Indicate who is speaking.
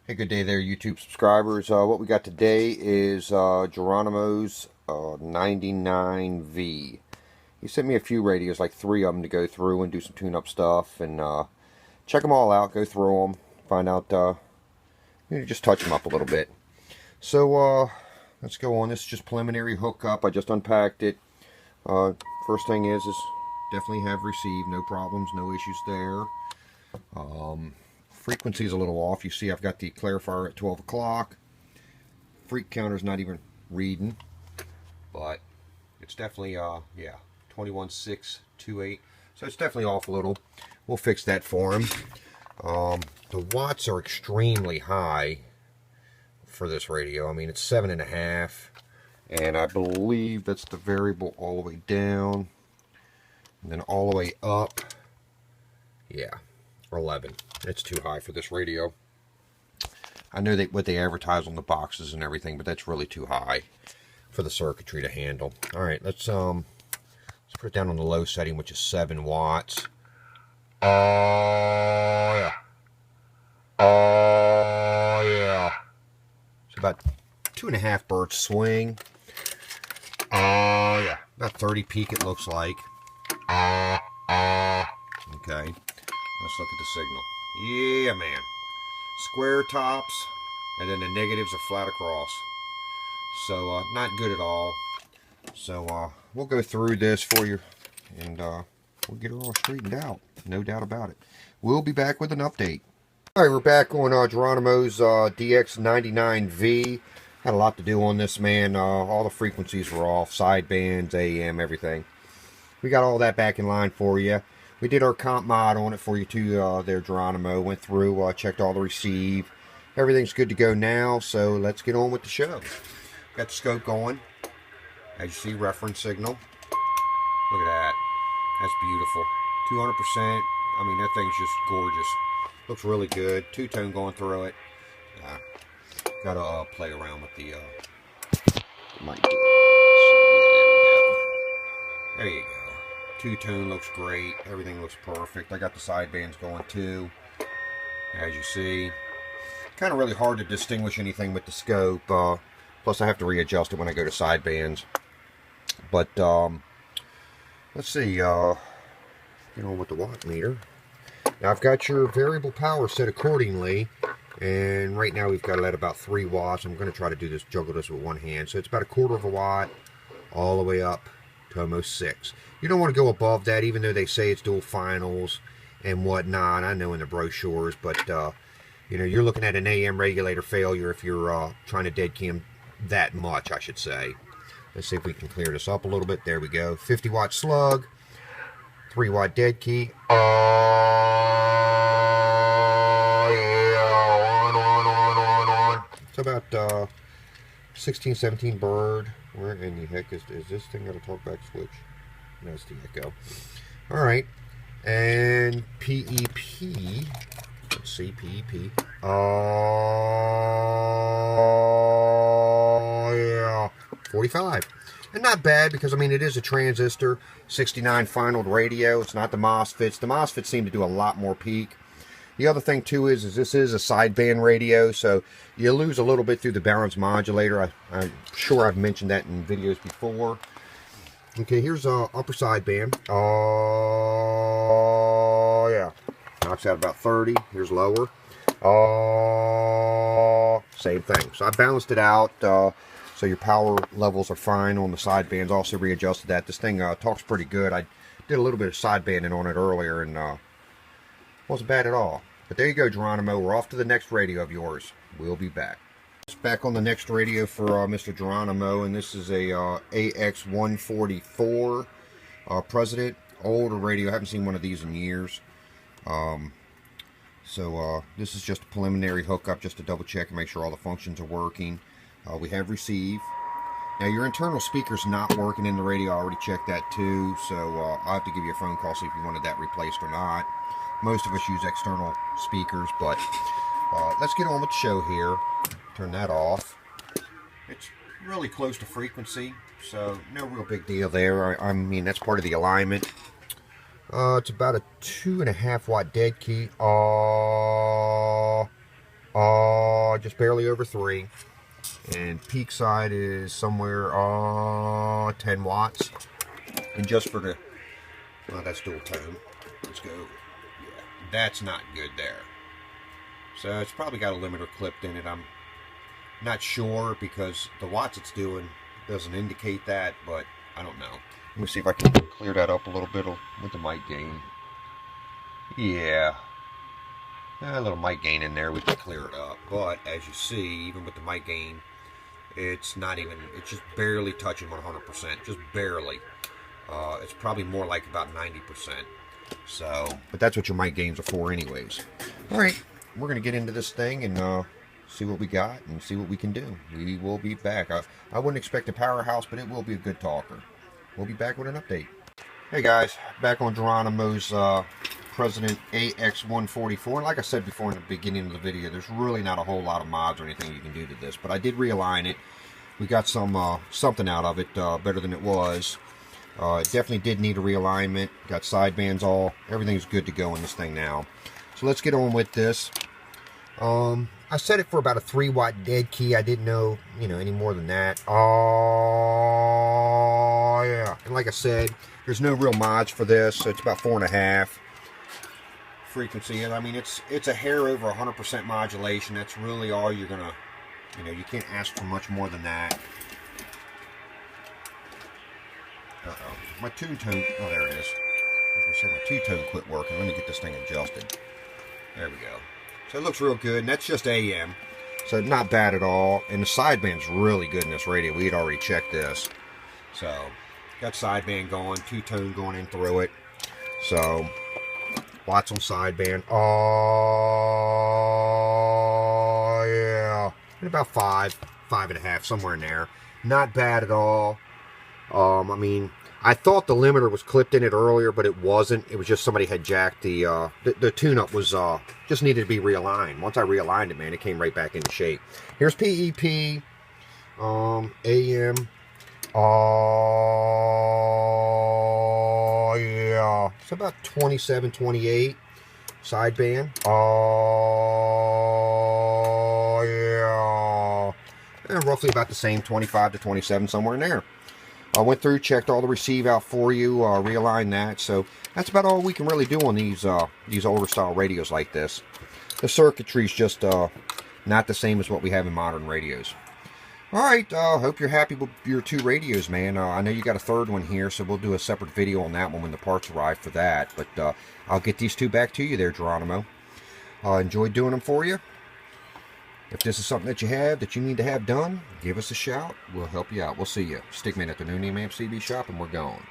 Speaker 1: Hey, good day there, YouTube subscribers. What we got today is Geronimo's 99V. He sent me a few radios, like 3 of them, to go through and do some tune-up stuff and check them all out, go through them, find out, just touch them up a little bit. So let's go on. This is just preliminary hookup. I just unpacked it. First thing is definitely have received, no problems, no issues there. Frequency is a little off. You see I've got the clarifier at 12 o'clock. Freak counter's not even reading, but it's definitely, yeah, 21.628. So it's definitely off a little. We'll fix that for him. The watts are extremely high for this radio. I mean, it's 7.5, and I believe that's the variable all the way down, and then all the way up. Yeah, 11. It's too high for this radio. I know what they advertise on the boxes and everything, but that's really too high for the circuitry to handle. All right, let's put it down on the low setting, which is 7 watts. Oh yeah. Oh yeah. It's about 2.5 birds swing. Oh yeah. About 30 peak it looks like. Okay. Let's look at the signal. Yeah, man. Square tops, and then the negatives are flat across. So, not good at all. So, we'll go through this for you, and we'll get it all straightened out. No doubt about it. We'll be back with an update. Alright, we're back on Geronimo's DX99V. Had a lot to do on this, man. All the frequencies were off. Sidebands, AM, everything. We got all that back in line for you. We did our comp mod on it for you too there, Geronimo. Went through, checked all the receive. Everything's good to go now, so let's get on with the show. Got the scope going. As you see, reference signal. Look at that. That's beautiful. 200%. I mean, that thing's just gorgeous. Looks really good. Two-tone going through it. Gotta play around with the mic. There you go. Two-tone looks great. Everything looks perfect. I got the sidebands going too, as you see. Kind of really hard to distinguish anything with the scope. Plus, I have to readjust it when I go to sidebands. But let's see. Get on with the watt meter. Now I've got your variable power set accordingly, and right now we've got it at about 3 watts. I'm going to try to do this, juggle this with one hand. So it's about 1/4 of a watt, all the way up to almost 6. You don't want to go above that, even though they say it's dual finals and whatnot. I know in the brochures, but you know, you're looking at an AM regulator failure if you're trying to dead cam that much, I should say. Let's see if we can clear this up a little bit. There we go. 50 watt slug, 3 watt dead key. Oh yeah, on. It's about 16, 17 bird. Where in the heck is this thing got a talkback switch? No, it's the echo. Alright. And PEP. Let's see, PEP. Oh, yeah. 45. And not bad, because, I mean, it is a transistor, 69 finaled radio. It's not the MOSFETs. The MOSFETs seem to do a lot more peak. The other thing, too, is this is a sideband radio, so you lose a little bit through the balance modulator. I'm sure I've mentioned that in videos before. Okay, here's upper sideband. Oh, yeah. Knocks out about 30. Here's lower. Oh, same thing. So I balanced it out, so your power levels are fine on the sidebands. Also readjusted that. This thing talks pretty good. I did a little bit of sidebanding on it earlier, and wasn't bad at all. But there you go, Geronimo. We're off to the next radio of yours. We'll be back. Back on the next radio for Mr. Geronimo, and this is a AX144 President. Older radio. I haven't seen one of these in years. So this is just a preliminary hookup, just to double check and make sure all the functions are working. We have receive. Now your internal speaker's not working in the radio. I already checked that too, so I'll have to give you a phone call, see if you wanted that replaced or not. Most of us use external speakers, but let's get on with the show here. Turn that off. It's really close to frequency, so no real big deal there. I mean, that's part of the alignment. It's about a 2.5 watt dead key. just barely over 3. And peak side is somewhere 10 watts. And just for the, well, that's dual tone. Let's go. Yeah, that's not good there. So it's probably got a limiter clipped in it. I'm not sure because the watts it's doing doesn't indicate that, but I don't know. Let me see if I can clear that up a little bit with the mic gain. Yeah. A little mic gain in there, we can clear it up. But as you see, even with the mic gain, it's not even, it's just barely touching 100%, just barely. It's probably more like about 90%. So, but that's what your mic gains are for anyways. Alright, we're going to get into this thing and see what we got and see what we can do. We will be back. I wouldn't expect a powerhouse, but it will be a good talker. We'll be back with an update. Hey guys, back on Geronimo's President AX144. And like I said before in the beginning of the video, there's really not a whole lot of mods or anything you can do to this, but I did realign it. We got some something out of it, better than it was. It definitely did need a realignment. Got sidebands everything's good to go in this thing now. So let's get on with this. I set it for about a 3-watt dead key. I didn't know, any more than that. Oh yeah. And like I said, there's no real mods for this. So it's about 4.5 frequency. And I mean, it's a hair over 100% modulation. That's really all you're gonna, you can't ask for much more than that. My two-tone, oh there it is. Like I said, my two-tone quit working. Let me get this thing adjusted. There we go. So it looks real good, and that's just AM. So not bad at all. And the sideband's really good in this radio. We had already checked this. So got sideband going, two-tone going in through it. So lots on sideband. Oh yeah. And about 5.5, somewhere in there. Not bad at all. I mean, I thought the limiter was clipped in it earlier, but it wasn't. It was just somebody had jacked the tune-up was just needed to be realigned. Once I realigned it, man, it came right back into shape. Here's PEP, AM. Oh yeah, it's about 27, 28 sideband. Oh yeah, and roughly about the same 25 to 27 somewhere in there. I went through, checked all the receive out for you, realigned that. So that's about all we can really do on these older style radios like this. The circuitry's just not the same as what we have in modern radios. Alright, hope you're happy with your 2 radios, man. I know you got a 3rd one here, so we'll do a separate video on that one when the parts arrive for that. But I'll get these 2 back to you there, Geronimo. Enjoyed doing them for you. If this is something that you have that you need to have done, give us a shout. We'll help you out. We'll see you. Stickman at the new Name Amp CB shop, and we're gone.